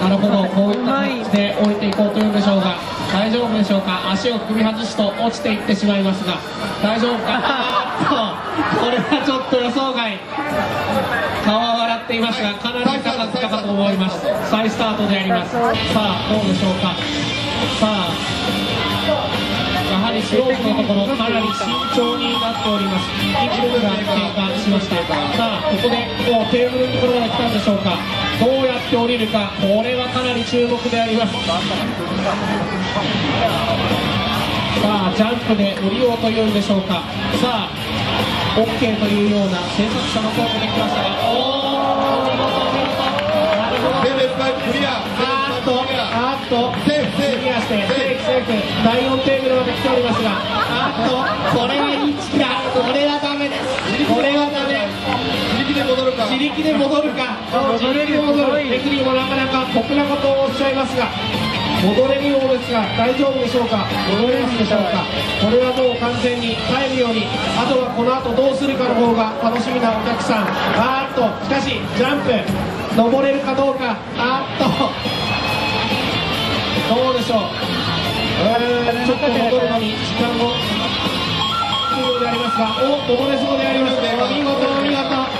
なるほど、こういった感じで降りていこうというんでしょうが、大丈夫でしょうか。足を踏み外すと落ちていってしまいますが、大丈夫か。これはちょっと予想外。顔は笑っていますが、かなり高かったかと思います。再スタートであります。さあどうでしょうか。さあやはりスロープのところかなり慎重になっております。1分が経過しました。さあここでもうテーブルのところまで来たんでしょうか。どうやって降りるか、これはかなり注目であります。さあジャンプで降りようというんでしょうか。さあ OK というような制作者の声もできましたが、おー見事見事、なるほど。クリアしてセーフ、第4テーブルまで来ておりますが、これは1だ。これはダメです。これはダメ。自力で戻るか、自力で戻る。レフリーもなかなか酷なことをおっしゃいますが、戻れるようですが大丈夫でしょうか。戻れますでしょうか。これはもう完全に耐えるように、あとはこの後どうするかの方が楽しみなお客さん。しかしジャンプ登れるかどうか。どうでしょう。ちょっと戻るのに時間を必要でありますが、登れそうでありますね。見事見事。